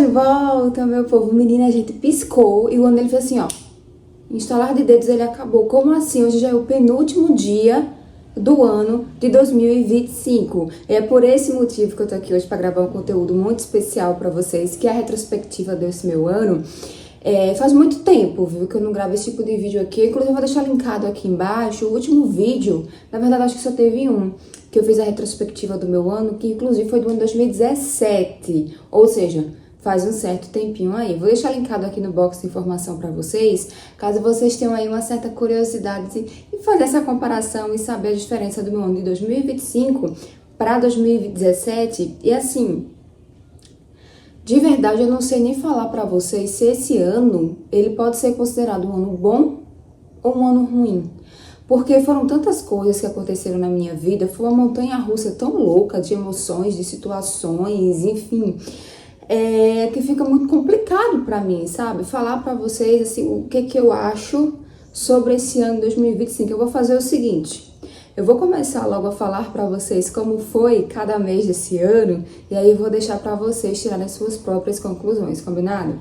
volta, meu povo. Menina, a gente piscou e o ano ele fez assim, ó. Instalar de dedos, ele acabou. Como assim? Hoje já é o penúltimo dia do ano de 2025. É por esse motivo que eu tô aqui hoje para gravar um conteúdo muito especial para vocês, que é a retrospectiva desse meu ano. Faz muito tempo, viu, que eu não gravo esse tipo de vídeo aqui. Inclusive, eu vou deixar linkado aqui embaixo o último vídeo. Na verdade, acho que só teve um, que eu fiz a retrospectiva do meu ano, que inclusive foi do ano 2017. Ou seja, faz um certo tempinho aí. Vou deixar linkado aqui no box de informação para vocês, caso vocês tenham aí uma certa curiosidade em fazer essa comparação e saber a diferença do meu ano de 2025 para 2017. E assim, de verdade, eu não sei nem falar pra vocês se esse ano ele pode ser considerado um ano bom ou um ano ruim. Porque foram tantas coisas que aconteceram na minha vida, foi uma montanha-russa tão louca de emoções, de situações, enfim, que fica muito complicado pra mim, sabe? Falar pra vocês assim, o que eu acho sobre esse ano 2025. Eu vou fazer o seguinte. Eu vou começar logo a falar para vocês como foi cada mês desse ano, e aí eu vou deixar para vocês tirarem as suas próprias conclusões, combinado?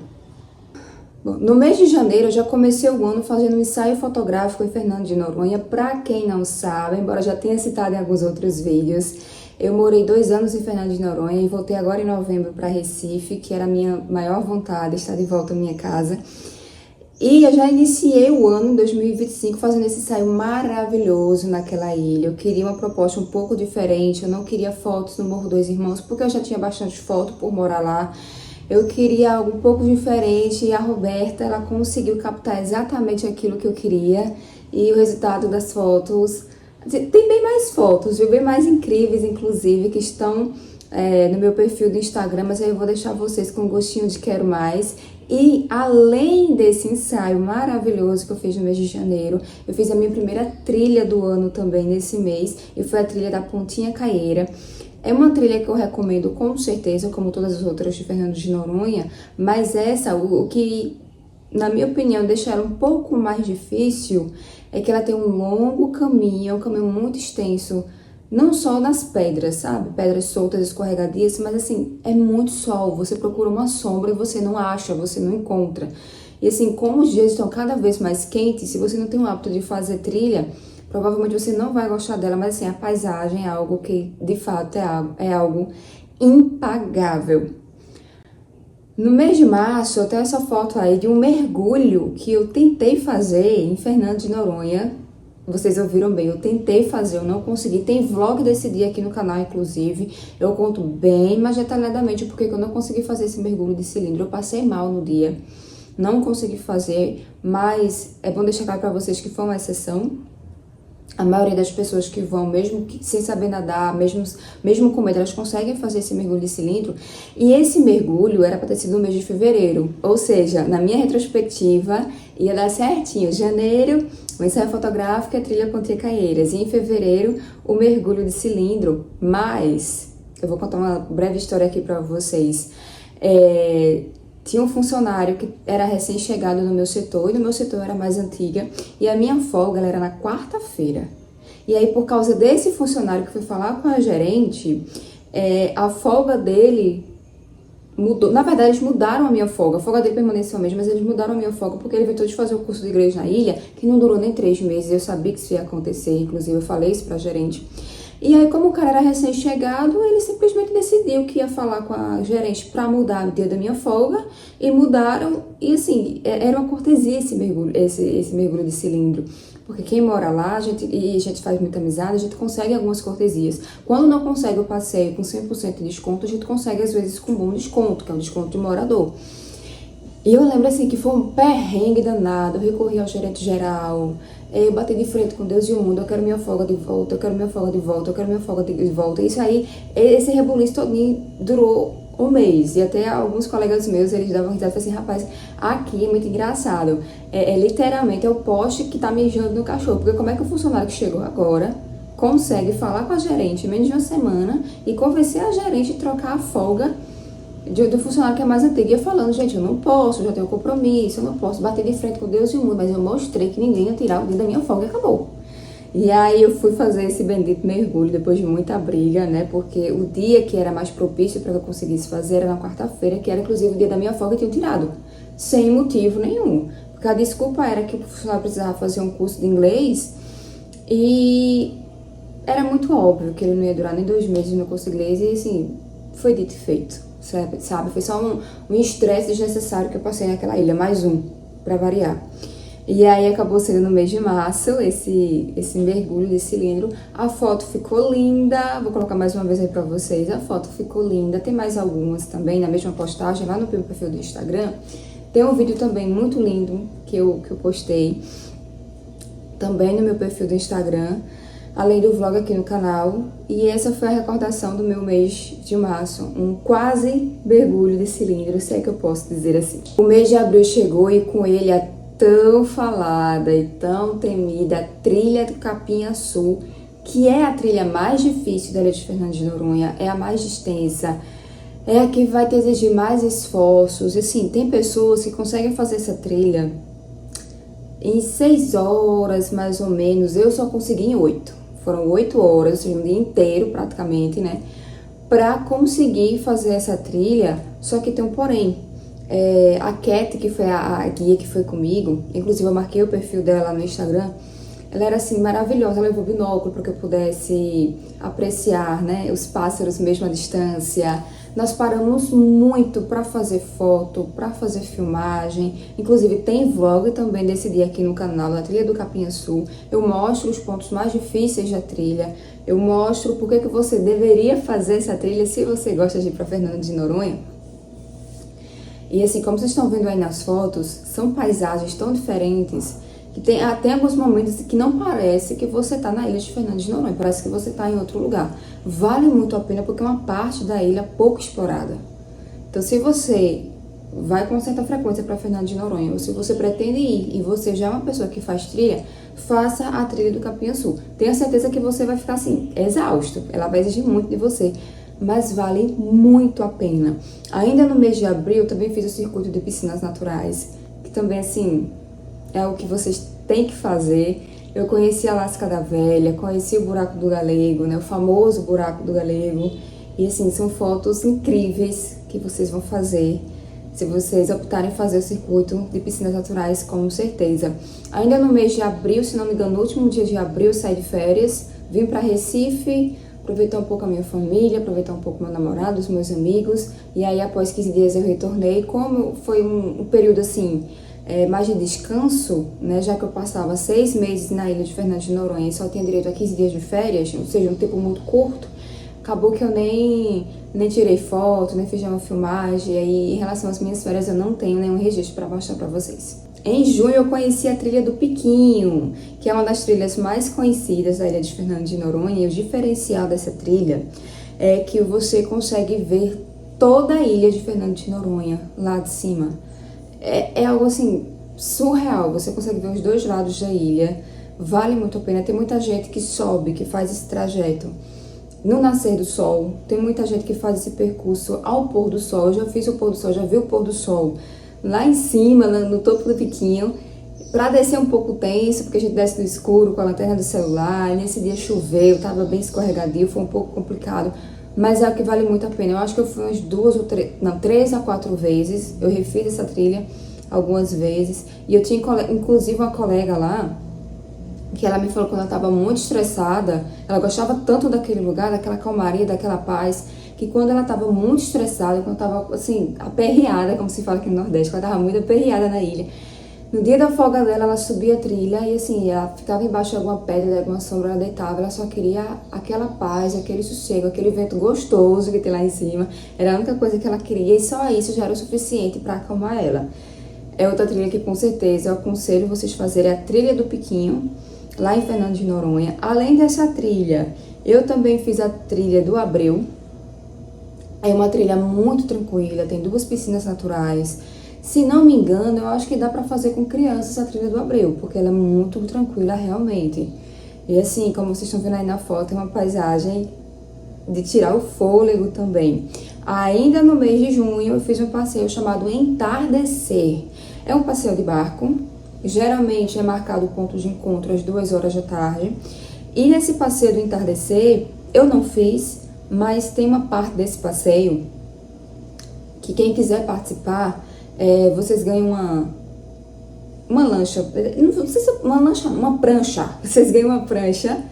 Bom, no mês de janeiro eu já comecei o ano fazendo um ensaio fotográfico em Fernando de Noronha. Para quem não sabe, embora já tenha citado em alguns outros vídeos, eu morei 2 anos em Fernando de Noronha e voltei agora em novembro para Recife, que era a minha maior vontade, estar de volta à minha casa. E eu já iniciei o ano 2025 fazendo esse ensaio maravilhoso naquela ilha. Eu queria uma proposta um pouco diferente, eu não queria fotos no Morro dos Irmãos, porque eu já tinha bastante foto por morar lá. Eu queria algo um pouco diferente e a Roberta, ela conseguiu captar exatamente aquilo que eu queria. E o resultado das fotos... Tem bem mais fotos, viu? Bem mais incríveis, inclusive, que estão no meu perfil do Instagram, mas aí eu vou deixar vocês com um gostinho de quero mais. E além desse ensaio maravilhoso que eu fiz no mês de janeiro, eu fiz a minha primeira trilha do ano também nesse mês, e foi a trilha da Pontinha Caieira. É uma trilha que eu recomendo com certeza, como todas as outras de Fernando de Noronha, mas essa, o que, na minha opinião, deixa ela um pouco mais difícil, é que ela tem um longo caminho, é um caminho muito extenso, não só nas pedras, sabe? Pedras soltas, escorregadias, mas assim, é muito sol. Você procura uma sombra e você não acha, você não encontra. E assim, como os dias estão cada vez mais quentes, se você não tem o hábito de fazer trilha, provavelmente você não vai gostar dela, mas assim, a paisagem é algo que, de fato, é algo impagável. No mês de março, eu tenho essa foto aí de um mergulho que eu tentei fazer em Fernando de Noronha. Vocês ouviram bem, eu tentei fazer, eu não consegui. Tem vlog desse dia aqui no canal, inclusive. Eu conto bem mais detalhadamente porque eu não consegui fazer esse mergulho de cilindro. Eu passei mal no dia, não consegui fazer, mas é bom deixar claro para vocês que foi uma exceção. A maioria das pessoas que vão, mesmo sem saber nadar, mesmo com medo, elas conseguem fazer esse mergulho de cilindro. E esse mergulho era para ter sido no mês de fevereiro. Ou seja, na minha retrospectiva, ia dar certinho. Janeiro, o ensaio fotográfico e a trilha Pontinha Caieiras. E em fevereiro, o mergulho de cilindro. Mas, eu vou contar uma breve história aqui para vocês. Tinha um funcionário que era recém-chegado no meu setor, e no meu setor era mais antiga, e a minha folga ela era na quarta-feira. E aí, por causa desse funcionário que foi falar com a gerente, a folga dele mudou. Na verdade, eles mudaram a minha folga. A folga dele permaneceu a mesma, mas eles mudaram a minha folga porque ele inventou de fazer o curso de igreja na ilha, que não durou nem 3 meses. Eu sabia que isso ia acontecer, inclusive eu falei isso pra gerente. E aí, como o cara era recém-chegado, ele simplesmente decidiu que ia falar com a gerente para mudar o dia da minha folga, e mudaram, e assim, era uma cortesia esse mergulho de cilindro, porque quem mora lá, a gente faz muita amizade, a gente consegue algumas cortesias. Quando não consegue o passeio com 100% de desconto, a gente consegue às vezes com bom desconto, que é um desconto de morador. E eu lembro assim que foi um perrengue danado, eu recorri ao gerente geral, eu bati de frente com Deus e o mundo, eu quero minha folga de volta, eu quero minha folga de volta, eu quero minha folga de volta. Isso aí, esse rebuliço todinho durou um mês, e até alguns colegas meus, eles davam risada e falavam assim, rapaz, aqui é muito engraçado, literalmente é o poste que tá mijando no cachorro, porque como é que o funcionário que chegou agora consegue falar com a gerente em menos de uma semana e convencer a gerente de trocar a folga do funcionário que é mais antigo, ia falando, gente, eu não posso, eu já tenho compromisso, eu não posso bater de frente com Deus e o mundo, mas eu mostrei que ninguém ia tirar o dia da minha folga e acabou. E aí eu fui fazer esse bendito mergulho depois de muita briga, né? Porque o dia que era mais propício para que eu conseguisse fazer era na quarta-feira, que era inclusive o dia da minha folga, e tinham tirado. Sem motivo nenhum. Porque a desculpa era que o funcionário precisava fazer um curso de inglês e era muito óbvio que ele não ia durar nem 2 meses no curso de inglês e assim, foi dito e feito, sabe? Foi só um estresse desnecessário que eu passei naquela ilha, mais um, pra variar. E aí acabou sendo no mês de março esse mergulho de cilindro. A foto ficou linda, vou colocar mais uma vez aí pra vocês. A foto ficou linda, tem mais algumas também na mesma postagem lá no meu perfil do Instagram. Tem um vídeo também muito lindo que eu postei também no meu perfil do Instagram, além do vlog aqui no canal. E essa foi a recordação do meu mês de março, um quase mergulho de cilindro, se é que eu posso dizer assim. O mês de abril chegou e com ele a tão falada e tão temida trilha do Capinha-Açu, que é a trilha mais difícil da Ilha de Fernando de Noronha, é a mais extensa, é a que vai te exigir mais esforços. E assim, tem pessoas que conseguem fazer essa trilha em 6 horas, mais ou menos. Eu só consegui em 8. Foram 8 horas, ou seja, um dia inteiro praticamente, né? Pra conseguir fazer essa trilha, só que tem um porém. A Cat, que foi a guia que foi comigo, inclusive eu marquei o perfil dela lá no Instagram, ela era assim maravilhosa, ela levou binóculo para que eu pudesse apreciar, né, os pássaros mesmo à distância. Nós paramos muito para fazer foto, para fazer filmagem, inclusive tem vlog também desse dia aqui no canal, da trilha do Capinha-Açu. Eu mostro os pontos mais difíceis da trilha, eu mostro por que você deveria fazer essa trilha se você gosta de ir para Fernando de Noronha. E assim, como vocês estão vendo aí nas fotos, são paisagens tão diferentes que tem até alguns momentos que não parece que você está na ilha de Fernando de Noronha, parece que você está em outro lugar. Vale muito a pena porque é uma parte da ilha pouco explorada. Então, se você vai com certa frequência para Fernando de Noronha, ou se você pretende ir e você já é uma pessoa que faz trilha, faça a trilha do Capinha-Açu. Tenha certeza que você vai ficar assim, exausto, ela vai exigir muito de você, mas vale muito a pena. Ainda no mês de abril, eu também fiz o circuito de piscinas naturais, que também, assim, é o que vocês têm que fazer. Eu conheci a Lasca da Velha, conheci o Buraco do Galego, né, o famoso Buraco do Galego, e assim, são fotos incríveis que vocês vão fazer, se vocês optarem em fazer o circuito de piscinas naturais, com certeza. Ainda no mês de abril, se não me engano, no último dia de abril, eu saí de férias, vim para Recife, aproveitar um pouco a minha família, aproveitar um pouco meu namorado, os meus amigos, e aí após 15 dias eu retornei. Como foi um período assim, mais de descanso, né, já que eu passava 6 meses na ilha de Fernando de Noronha e só tinha direito a 15 dias de férias, ou seja, um tempo muito curto, acabou que eu nem tirei foto, nem fiz uma filmagem, e aí em relação às minhas férias eu não tenho nenhum registro para mostrar para vocês. Em junho eu conheci a trilha do Piquinho, que é uma das trilhas mais conhecidas da ilha de Fernando de Noronha, e o diferencial dessa trilha é que você consegue ver toda a ilha de Fernando de Noronha lá de cima. É algo assim surreal, você consegue ver os dois lados da ilha, vale muito a pena. Tem muita gente que sobe, que faz esse trajeto no nascer do sol, tem muita gente que faz esse percurso ao pôr do sol. Eu já fiz o pôr do sol, já vi o pôr do sol lá em cima, no topo do Piquinho. Pra descer um pouco tenso, porque a gente desce no escuro com a lanterna do celular, e nesse dia choveu, tava bem escorregadio, foi um pouco complicado, mas é o que vale muito a pena. Eu acho que eu fui umas 3 a 4 vezes, eu refiz essa trilha algumas vezes, e eu tinha inclusive uma colega lá, que ela me falou que quando ela estava muito estressada, ela gostava tanto daquele lugar, daquela calmaria, daquela paz, que quando ela estava muito estressada, quando estava assim, aperreada, como se fala aqui no Nordeste, quando ela estava muito aperreada na ilha, no dia da folga dela, ela subia a trilha e assim, ela ficava embaixo de alguma pedra, de alguma sombra, ela deitava, ela só queria aquela paz, aquele sossego, aquele vento gostoso que tem lá em cima, era a única coisa que ela queria e só isso já era o suficiente para acalmar ela. É outra trilha que com certeza eu aconselho vocês fazerem, a trilha do Piquinho, lá em Fernando de Noronha. Além dessa trilha, eu também fiz a trilha do Abreu. É uma trilha muito tranquila, tem 2 piscinas naturais. Se não me engano, eu acho que dá pra fazer com crianças a trilha do Abreu, porque ela é muito tranquila realmente. E assim, como vocês estão vendo aí na foto, é uma paisagem de tirar o fôlego também. Ainda no mês de junho, eu fiz um passeio chamado Entardecer. É um passeio de barco, Geralmente é marcado o ponto de encontro às 2 horas da tarde. E nesse passeio do entardecer, eu não fiz, mas tem uma parte desse passeio que quem quiser participar, vocês ganham uma lancha, não sei se é uma lancha, uma prancha. Vocês ganham uma prancha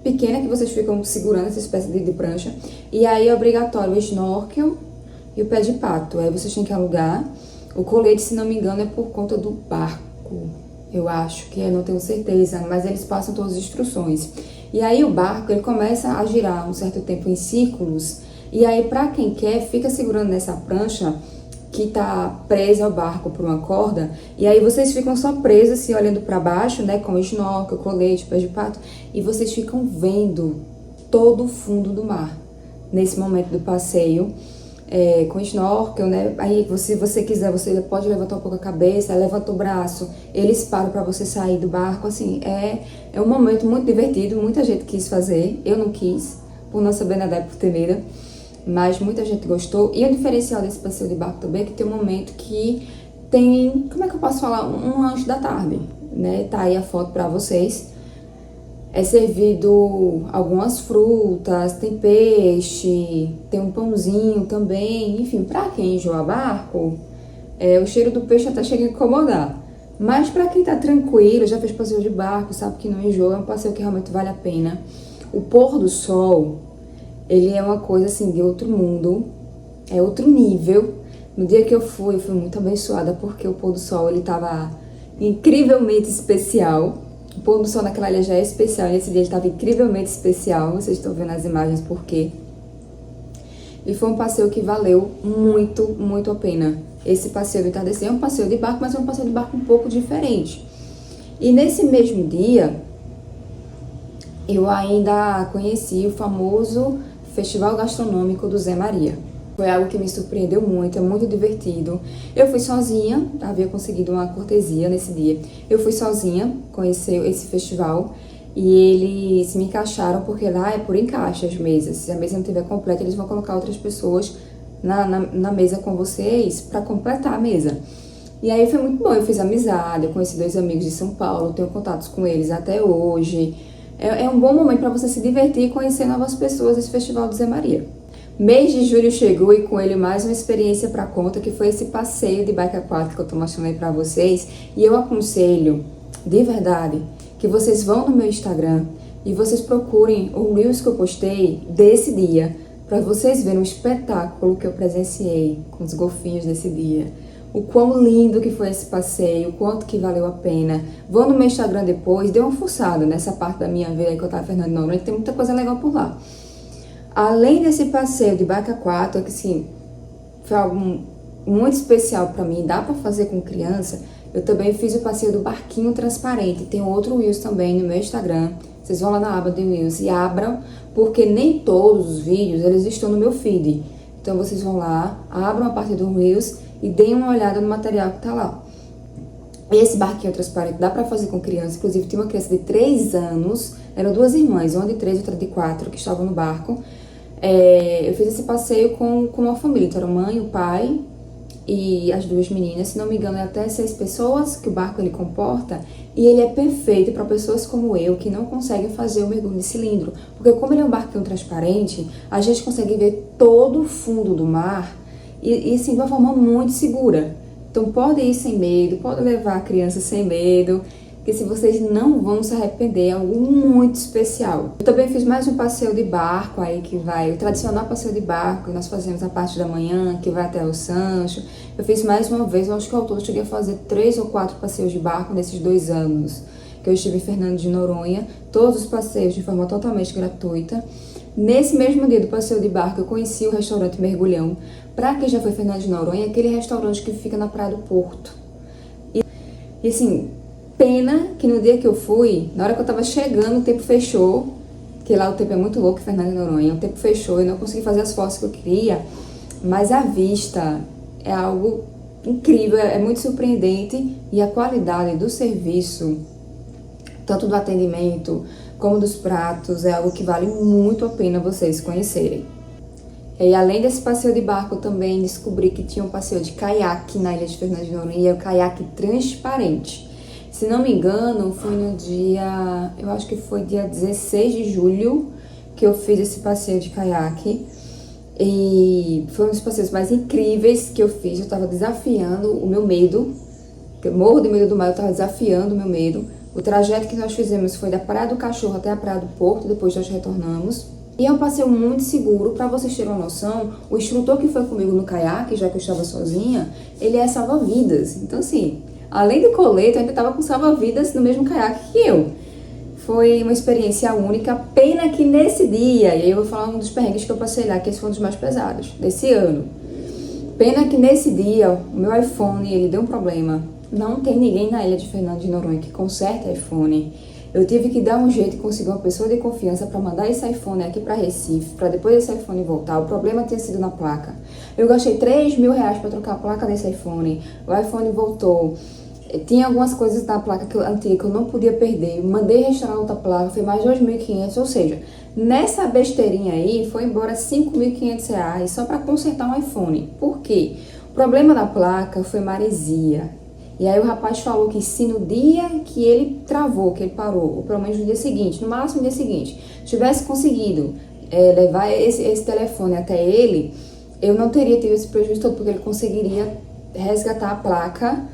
pequena que vocês ficam segurando essa espécie de prancha. E aí é obrigatório o snorkel e o pé de pato. Aí vocês têm que alugar. O colete, se não me engano, é por conta do barco. Eu acho que não tenho certeza, mas eles passam todas as instruções. E aí o barco, ele começa a girar um certo tempo em círculos. E aí, pra quem quer, fica segurando nessa prancha que tá presa ao barco por uma corda, e aí vocês ficam só presos, assim, olhando para baixo, né, com o snorkel, colete, pé de pato, e vocês ficam vendo todo o fundo do mar, nesse momento do passeio, com snorkel, né, aí se você quiser, você pode levantar um pouco a cabeça, levanta o braço, eles param para você sair do barco, assim, é um momento muito divertido, muita gente quis fazer, eu não quis, por não saber nadar, por ter medo, mas muita gente gostou. E o diferencial desse passeio de barco também é que tem um momento que tem, como é que eu posso falar? Um lanche da tarde, né? Tá aí a foto pra vocês. É servido algumas frutas, tem peixe, tem um pãozinho também. Enfim, pra quem enjoa barco, o cheiro do peixe até chega a incomodar. Mas pra quem tá tranquilo, já fez passeio de barco, sabe que não enjoa, é um passeio que realmente vale a pena. O pôr do sol, ele é uma coisa assim de outro mundo, é outro nível. No dia que eu fui muito abençoada porque o pôr do sol ele tava incrivelmente especial. O pôr do sol naquela ilha já é especial, e esse dia ele tava incrivelmente especial. Vocês estão vendo as imagens por quê? E foi um passeio que valeu muito, muito a pena. Esse passeio do entardecer é um passeio de barco, mas é um passeio de barco um pouco diferente. E nesse mesmo dia, eu ainda conheci o famoso Festival Gastronômico do Zé Maria. Foi algo que me surpreendeu muito, é muito divertido. Eu fui sozinha, havia conseguido uma cortesia nesse dia. Eu fui sozinha conhecer esse festival e eles me encaixaram, porque lá é por encaixe as mesas. Se a mesa não estiver completa, eles vão colocar outras pessoas na mesa com vocês para completar a mesa. E aí foi muito bom, eu fiz amizade, eu conheci 2 amigos de São Paulo, tenho contatos com eles até hoje. É um bom momento para você se divertir e conhecer novas pessoas, esse Festival do Zé Maria. Mês de julho chegou e com ele mais uma experiência para conta, que foi esse passeio de bike aquática que eu tô mostrando aí para vocês. E eu aconselho, de verdade, que vocês vão no meu Instagram e vocês procurem o Reels que eu postei desse dia, para vocês verem o espetáculo que eu presenciei com os golfinhos desse dia. O quão lindo que foi esse passeio, o quanto que valeu a pena. Vão no meu Instagram depois, dê uma fuçada nessa parte da minha vida aí que eu tava Fernando de Noronha, que tem muita coisa legal por lá. Além desse passeio de barco aquático, que sim, foi algo muito especial pra mim, dá pra fazer com criança, eu também fiz o passeio do barquinho transparente. Tem outro Reels também no meu Instagram. Vocês vão lá na aba de Reels e abram, porque nem todos os vídeos eles estão no meu feed. Então vocês vão lá, abram a parte do Reels e deem uma olhada no material que tá lá. Esse barquinho transparente dá pra fazer com criança, inclusive tem uma criança de 3 anos, eram 2 irmãs, uma de 3 e outra de 4, que estavam no barco. Eu fiz esse passeio com uma família, então era a mãe, o pai e as 2 meninas, se não me engano é até 6 pessoas que o barco ele comporta, e ele é perfeito para pessoas como eu, que não conseguem fazer o mergulho de cilindro, porque como ele é um barquinho transparente, a gente consegue ver todo o fundo do mar, e assim, de uma forma muito segura. Então pode ir sem medo, pode levar a criança sem medo, que se vocês não vão se arrepender, é algo muito especial. Eu também fiz mais um passeio de barco aí, que vai, o tradicional passeio de barco, que nós fazemos a parte da manhã, que vai até o Sancho. Eu fiz mais uma vez, eu acho que ao todo eu cheguei a fazer 3 ou 4 passeios de barco nesses 2 anos que eu estive em Fernando de Noronha, todos os passeios de forma totalmente gratuita. Nesse mesmo dia do passeio de barco, eu conheci o restaurante Mergulhão. Pra quem já foi Fernando de Noronha, é aquele restaurante que fica na Praia do Porto. E assim, pena que no dia que eu fui, na hora que eu tava chegando, o tempo fechou, que lá o tempo é muito louco em Fernando de Noronha, o tempo fechou e eu não consegui fazer as fotos que eu queria, mas a vista é algo incrível, é muito surpreendente, e a qualidade do serviço, tanto do atendimento como dos pratos, é algo que vale muito a pena vocês conhecerem. E além desse passeio de barco, eu também descobri que tinha um passeio de caiaque na ilha de Fernando de Noronha, e é o caiaque transparente. Se não me engano, foi no dia, eu acho que foi dia 16 de julho que eu fiz esse passeio de caiaque. E foi um dos passeios mais incríveis que eu fiz. Eu tava desafiando o meu medo, porque eu morro de medo do mar, eu tava desafiando o meu medo. O trajeto que nós fizemos foi da Praia do Cachorro até a Praia do Porto, depois nós retornamos. E é um passeio muito seguro. Para vocês terem uma noção, o instrutor que foi comigo no caiaque, já que eu estava sozinha, ele é salva-vidas. Então, assim, além do colete, eu ainda estava com salva-vidas no mesmo caiaque que eu. Foi uma experiência única. Pena que nesse dia, e aí eu vou falar um dos perrengues que eu passei lá, que esse foi um dos mais pesados desse ano. Pena que nesse dia, o meu iPhone, ele deu um problema. Não tem ninguém na ilha de Fernando de Noronha que conserte iPhone. Eu tive que dar um jeito e conseguir uma pessoa de confiança para mandar esse iPhone aqui para Recife, para depois esse iPhone voltar. O problema tinha sido na placa. Eu gastei R$ 3.000 para trocar a placa desse iPhone. O iPhone voltou. Tinha algumas coisas na placa antiga que eu não podia perder. Mandei restaurar outra placa, foi mais de 2.500. Ou seja, nessa besteirinha aí, foi embora R$ 5.500 só para consertar um iPhone. Por quê? O problema da placa foi maresia. E aí o rapaz falou que se no dia que ele travou, que ele parou, ou pelo menos no dia seguinte, no máximo no dia seguinte, tivesse conseguido levar esse telefone até ele, eu não teria tido esse prejuízo todo, porque ele conseguiria resgatar a placa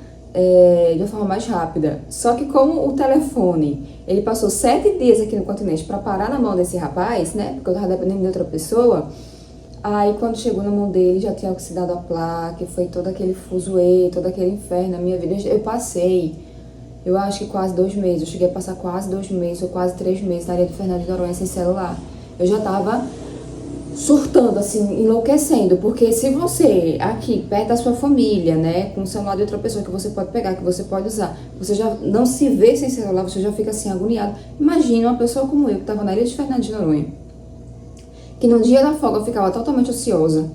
de uma forma mais rápida. Só que como o telefone, ele passou 7 dias aqui no continente para parar na mão desse rapaz, né, porque eu tava dependendo de outra pessoa. Aí quando chegou na mão dele, já tinha oxidado a placa, e foi todo aquele fuzuê, todo aquele inferno na minha vida. Eu passei, eu acho que quase 2 meses, eu cheguei a passar quase 2 meses, ou quase 3 meses na ilha de Fernando de Noronha sem celular. Eu já tava surtando, assim, enlouquecendo, porque se você, aqui, perto da sua família, né, com o celular de outra pessoa que você pode pegar, que você pode usar, você já não se vê sem celular, você já fica assim, agoniado. Imagina uma pessoa como eu, que tava na ilha de Fernando de Noronha, que no dia da folga eu ficava totalmente ociosa.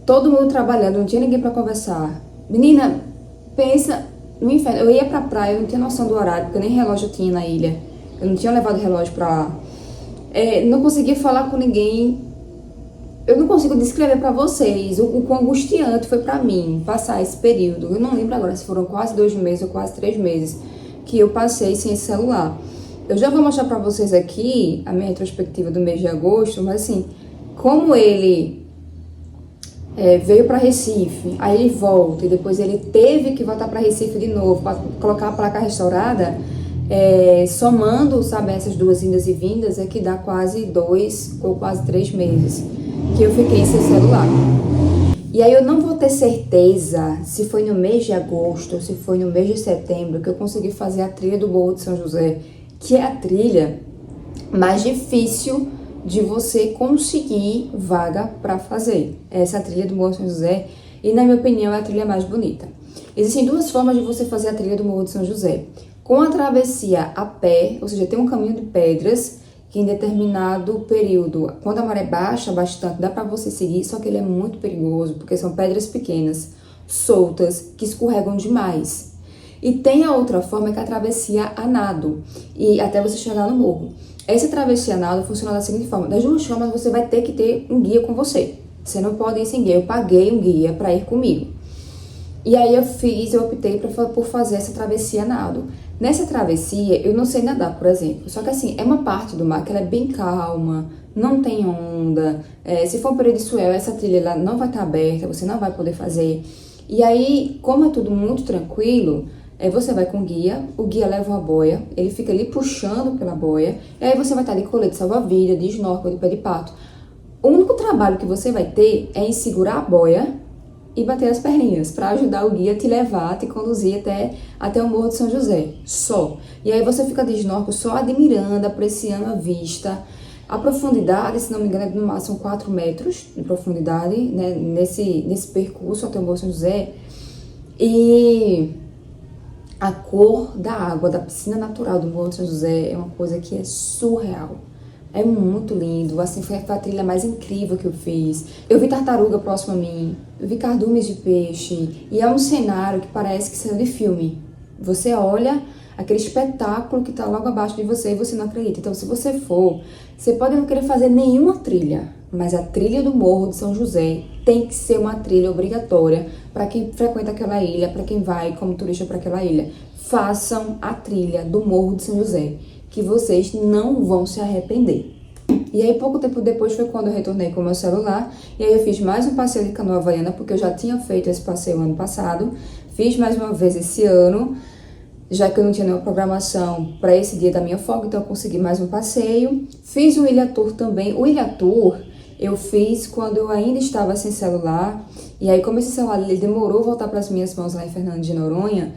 Todo mundo trabalhando, não tinha ninguém pra conversar. Menina, pensa no inferno. Eu ia pra praia, eu não tinha noção do horário, porque nem relógio eu tinha na ilha. Eu não tinha levado relógio pra lá. Não conseguia falar com ninguém. Eu não consigo descrever pra vocês o quão angustiante foi pra mim passar esse período. Eu não lembro agora se foram quase 2 meses ou quase 3 meses que eu passei sem esse celular. Eu já vou mostrar pra vocês aqui a minha retrospectiva do mês de agosto, mas assim, como ele veio pra Recife, aí ele volta e depois ele teve que voltar pra Recife de novo para colocar a placa restaurada, somando, sabe, essas 2 indas e vindas, é que dá quase 2 ou quase 3 meses que eu fiquei sem celular. E aí eu não vou ter certeza se foi no mês de agosto ou se foi no mês de setembro que eu consegui fazer a trilha do Morro de São José, que é a trilha mais difícil de você conseguir vaga para fazer. Essa trilha do Morro de São José, e na minha opinião é a trilha mais bonita. Existem 2 formas de você fazer a trilha do Morro de São José. Com a travessia a pé, ou seja, tem um caminho de pedras, que em determinado período, quando a maré baixa bastante, dá para você seguir, só que ele é muito perigoso, porque são pedras pequenas, soltas, que escorregam demais. E tem a outra forma, que é a travessia a nado, e até você chegar no morro. Essa travessia a nado funciona da seguinte forma: das 2 formas você vai ter que ter um guia com você. Você não pode ir sem guia. Eu paguei um guia para ir comigo. E aí eu optei por fazer essa travessia a nado. Nessa travessia, eu não sei nadar, por exemplo. Só que assim, é uma parte do mar que ela é bem calma, não tem onda. Se for um período de swell, essa trilha ela não vai estar aberta, você não vai poder fazer. E aí, como é tudo muito tranquilo, você vai com o guia leva uma boia, ele fica ali puxando pela boia, e aí você vai estar de colete salva-vida, de snorkel, de pé de pato. O único trabalho que você vai ter é em segurar a boia e bater as perninhas, para ajudar o guia a te levar, a te conduzir até o Morro de São José, só. E aí você fica de snorkel só admirando, apreciando a vista. A profundidade, se não me engano, é no máximo 4 metros de profundidade, né, nesse percurso até o Morro de São José. E a cor da água, da piscina natural do Morro de São José é uma coisa que é surreal. É muito lindo, assim, foi a trilha mais incrível que eu fiz. Eu vi tartaruga próximo a mim, eu vi cardumes de peixe, e é um cenário que parece que saiu de filme. Você olha aquele espetáculo que tá logo abaixo de você e você não acredita. Então, se você for, você pode não querer fazer nenhuma trilha, mas a trilha do Morro de São José tem que ser uma trilha obrigatória para quem frequenta aquela ilha, para quem vai como turista para aquela ilha. Façam a trilha do Morro de São José, que vocês não vão se arrepender. E aí, pouco tempo depois foi quando eu retornei com o meu celular, e aí eu fiz mais um passeio de canoa havaiana, porque eu já tinha feito esse passeio ano passado, fiz mais uma vez esse ano, já que eu não tinha nenhuma programação para esse dia da minha folga, então eu consegui mais um passeio. Fiz o Ilha Tour também. O Ilha Tour eu fiz quando eu ainda estava sem celular, e aí como esse celular ele demorou a voltar para as minhas mãos lá em Fernando de Noronha,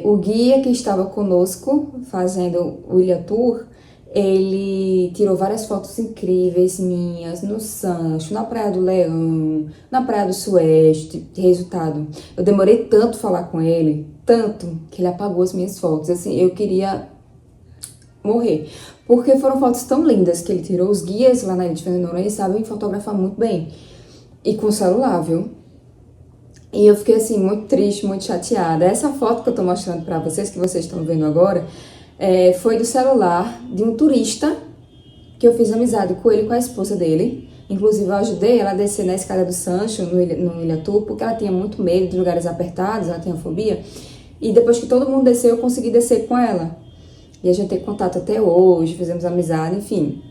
o guia que estava conosco fazendo o Ilha Tour, ele tirou várias fotos incríveis minhas no Sancho, na Praia do Leão, na Praia do Sueste. Resultado, eu demorei tanto falar com ele, tanto, que ele apagou as minhas fotos. Assim, eu queria morrer, porque foram fotos tão lindas que ele tirou. Os guias lá na Ilha de Fernando de Noronha, eles sabem fotografar muito bem, e com celular, viu? E eu fiquei assim, muito triste, muito chateada. Essa foto que eu tô mostrando pra vocês, que vocês estão vendo agora, foi do celular de um turista que eu fiz amizade com ele e com a esposa dele. Inclusive, eu ajudei ela a descer na escada do Sancho, no Ilha Tour, porque ela tinha muito medo de lugares apertados, ela tinha fobia. E depois que todo mundo desceu, eu consegui descer com ela. E a gente tem contato até hoje, fizemos amizade, enfim.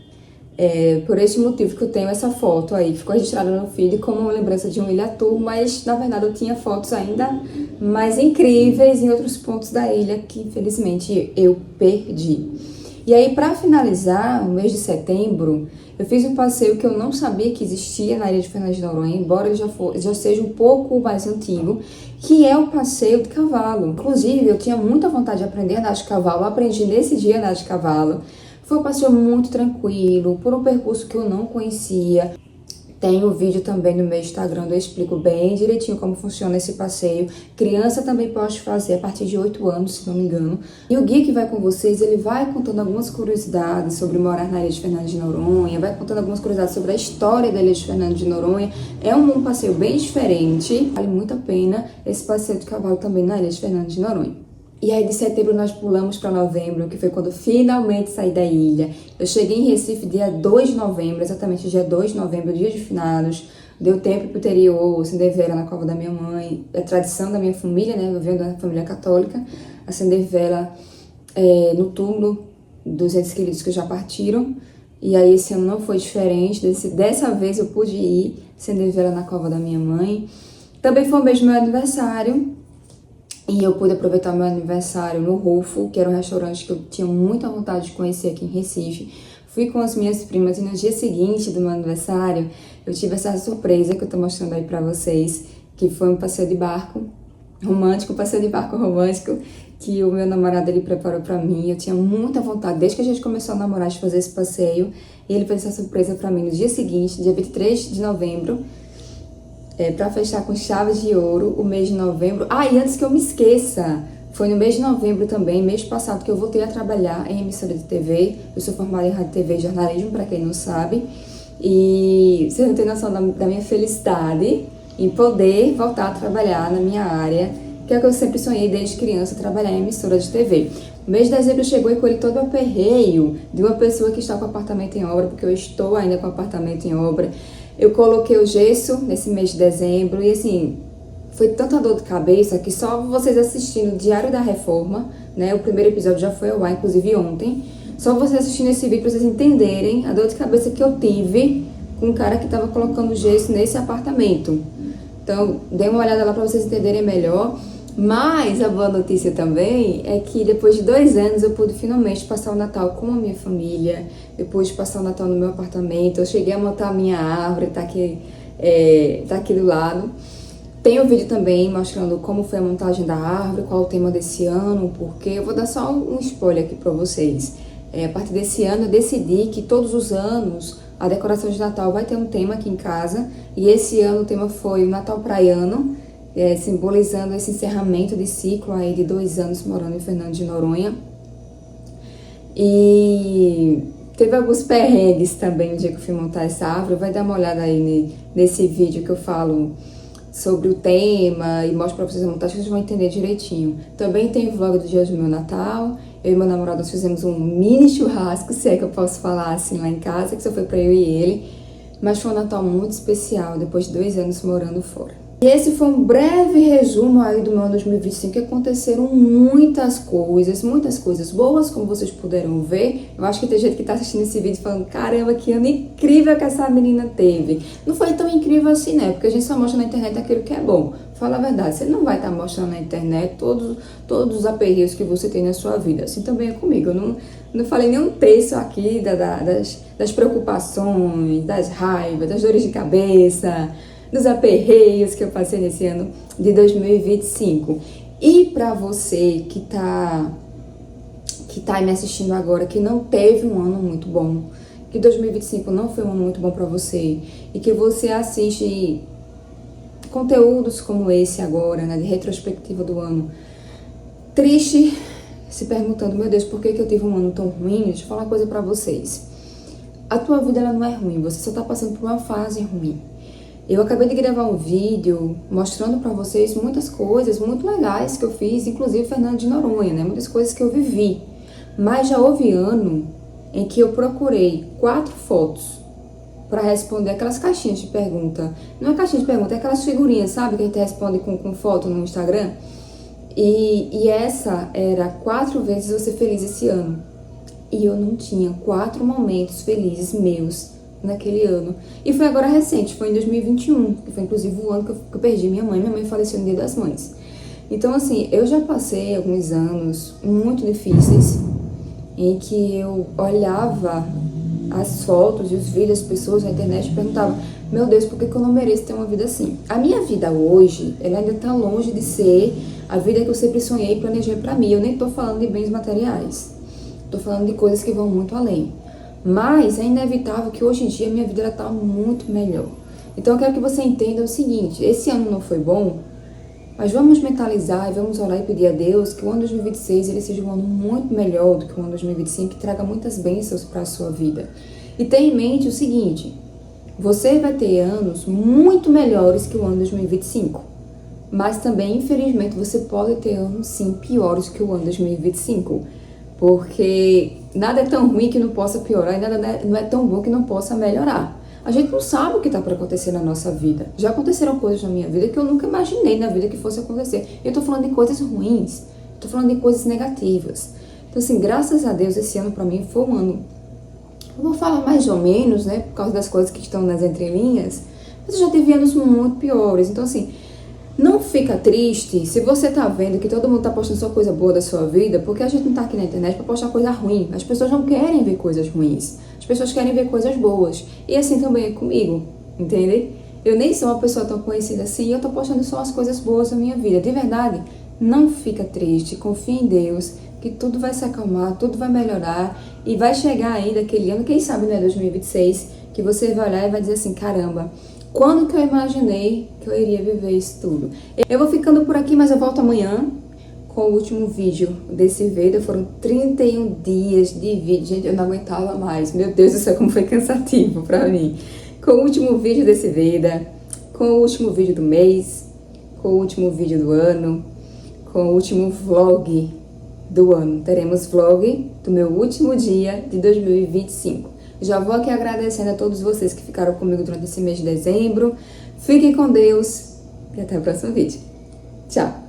Por esse motivo que eu tenho essa foto aí, que ficou registrada no feed como uma lembrança de um Ilha Tour, mas na verdade eu tinha fotos ainda mais incríveis em outros pontos da ilha que infelizmente eu perdi. E aí, para finalizar, o mês de setembro, eu fiz um passeio que eu não sabia que existia na Ilha de Fernando de Noronha, embora ele já seja um pouco mais antigo, que é o passeio de cavalo. Inclusive, eu tinha muita vontade de aprender a andar de cavalo, eu aprendi nesse dia a andar de cavalo. Foi um passeio muito tranquilo, por um percurso que eu não conhecia. Tem um vídeo também no meu Instagram, onde eu explico bem direitinho como funciona esse passeio. Criança também pode fazer a partir de 8 anos, se não me engano. E o guia que vai com vocês, ele vai contando algumas curiosidades sobre morar na Ilha de Fernando de Noronha, vai contando algumas curiosidades sobre a história da Ilha de Fernando de Noronha. É um passeio bem diferente, vale muito a pena esse passeio de cavalo também na Ilha de Fernando de Noronha. E aí de setembro nós pulamos para novembro, que foi quando finalmente saí da ilha. Eu cheguei em Recife dia 2 de novembro, exatamente dia 2 de novembro, dia de finados. Deu tempo pro interior, acender vela na cova da minha mãe. É tradição da minha família, né? Eu venho da família católica. Acender vela no túmulo dos entes queridos que já partiram. E aí esse ano não foi diferente. Dessa vez eu pude ir acender vela na cova da minha mãe. Também foi o mês do meu aniversário. E eu pude aproveitar meu aniversário no Rufo, que era um restaurante que eu tinha muita vontade de conhecer aqui em Recife. Fui com as minhas primas e no dia seguinte do meu aniversário, eu tive essa surpresa que eu tô mostrando aí pra vocês, que foi um passeio de barco romântico, que o meu namorado ele preparou pra mim. Eu tinha muita vontade, desde que a gente começou a namorar, de fazer esse passeio. E ele fez essa surpresa pra mim no dia seguinte, dia 23 de novembro, para fechar com chaves de ouro o mês de novembro. E antes que eu me esqueça, foi no mês de novembro também, mês passado, que eu voltei a trabalhar em emissora de TV. Eu sou formada em rádio, TV e jornalismo, para quem não sabe. E você não tem noção da minha felicidade em poder voltar a trabalhar na minha área, que é o que eu sempre sonhei desde criança, trabalhar em emissora de TV. O mês de dezembro chegou e colhi todo o aperreio de uma pessoa que está com apartamento em obra, porque eu estou ainda com apartamento em obra. Eu coloquei o gesso nesse mês de dezembro e assim, foi tanta dor de cabeça que só vocês assistindo o Diário da Reforma, né, o primeiro episódio já foi ao ar, inclusive ontem, só vocês assistindo esse vídeo pra vocês entenderem a dor de cabeça que eu tive com o cara que tava colocando gesso nesse apartamento. Então, dê uma olhada lá pra vocês entenderem melhor. Mas a boa notícia também é que depois de 2 anos eu pude finalmente passar o Natal com a minha família. Eu pude passar o Natal no meu apartamento. Eu cheguei a montar a minha árvore, tá aqui do lado. Tem um vídeo também mostrando como foi a montagem da árvore, qual o tema desse ano, porque eu vou dar só um spoiler aqui pra vocês. A partir desse ano eu decidi que todos os anos a decoração de Natal vai ter um tema aqui em casa. E esse ano o tema foi o Natal Praiano, simbolizando esse encerramento de ciclo aí de 2 anos morando em Fernando de Noronha. E teve alguns perrengues também no dia que eu fui montar essa árvore. Vai dar uma olhada aí nesse vídeo que eu falo sobre o tema e mostro pra vocês a montagem, vocês vão entender direitinho. Também tem o vlog do dia do meu Natal. Eu e meu namorado nós fizemos um mini churrasco, se é que eu posso falar assim, lá em casa, que só foi pra eu e ele. mas foi um Natal muito especial depois de 2 anos morando fora. E esse foi um breve resumo aí do meu ano 2025, que aconteceram muitas coisas boas, como vocês puderam ver. Eu acho que tem gente que tá assistindo esse vídeo falando, caramba, que ano incrível que essa menina teve. Não foi tão incrível assim, né? Porque a gente só mostra na internet aquilo que é bom. Fala a verdade, você não vai estar mostrando na internet todos os aperreios que você tem na sua vida. Assim também é comigo. Eu não falei nenhum terço aqui das preocupações, das raivas, das dores de cabeça, dos aperreios que eu passei nesse ano de 2025. E para você que tá aí me assistindo agora, que não teve um ano muito bom, que 2025 não foi um ano muito bom para você, e que você assiste conteúdos como esse agora, né, de retrospectiva do ano, triste, se perguntando, meu Deus, por que eu tive um ano tão ruim? Deixa eu falar uma coisa para vocês. A tua vida, ela não é ruim, você só tá passando por uma fase ruim. Eu acabei de gravar um vídeo mostrando pra vocês muitas coisas muito legais que eu fiz, inclusive Fernando de Noronha, né? Muitas coisas que eu vivi. Mas já houve ano em que eu procurei 4 fotos pra responder aquelas caixinhas de pergunta. Não é caixinha de pergunta, é aquelas figurinhas, sabe? Que a gente responde com foto no Instagram. E essa era 4 vezes você feliz esse ano. E eu não tinha 4 momentos felizes meus naquele ano. E foi agora recente, foi em 2021, que foi inclusive o ano que eu perdi minha mãe. Minha mãe faleceu no Dia das Mães. Então, assim, eu já passei alguns anos muito difíceis em que eu olhava as fotos e os vídeos das pessoas na internet e perguntava, meu Deus, por que eu não mereço ter uma vida assim? A minha vida hoje, ela ainda tá longe de ser a vida que eu sempre sonhei e planejei pra mim. Eu nem tô falando de bens materiais. Tô falando de coisas que vão muito além. Mas é inevitável que hoje em dia a minha vida está muito melhor. Então eu quero que você entenda o seguinte, esse ano não foi bom, mas vamos mentalizar e vamos orar e pedir a Deus que o ano 2026 ele seja um ano muito melhor do que o ano 2025, que traga muitas bênçãos para a sua vida. E tenha em mente o seguinte, você vai ter anos muito melhores que o ano 2025, mas também, infelizmente, você pode ter anos sim piores que o ano 2025. Porque nada é tão ruim que não possa piorar e nada não é tão bom que não possa melhorar. A gente não sabe o que está para acontecer na nossa vida. Já aconteceram coisas na minha vida que eu nunca imaginei na vida que fosse acontecer. Eu tô falando de coisas ruins, tô falando de coisas negativas. Então, assim, graças a Deus, esse ano para mim foi um ano, eu vou falar mais ou menos, né, por causa das coisas que estão nas entrelinhas, mas eu já tive anos muito piores. Então, assim, não fica triste se você tá vendo que todo mundo tá postando só coisa boa da sua vida, porque a gente não tá aqui na internet pra postar coisa ruim. As pessoas não querem ver coisas ruins. As pessoas querem ver coisas boas. E assim também é comigo, entende? Eu nem sou uma pessoa tão conhecida assim e eu tô postando só as coisas boas da minha vida. De verdade, não fica triste, confia em Deus, que tudo vai se acalmar, tudo vai melhorar e vai chegar aí daquele ano, quem sabe, né, 2026, que você vai olhar e vai dizer assim, caramba, quando que eu imaginei que eu iria viver isso tudo? Eu vou ficando por aqui, mas eu volto amanhã com o último vídeo desse vídeo. Foram 31 dias de vídeo. Gente, eu não aguentava mais. Meu Deus do céu, como foi cansativo pra mim. Com o último vídeo desse vídeo, com o último vídeo do mês, com o último vídeo do ano, com o último vlog do ano. Teremos vlog do meu último dia de 2025. Já vou aqui agradecendo a todos vocês que ficaram comigo durante esse mês de dezembro. Fiquem com Deus e até o próximo vídeo. Tchau!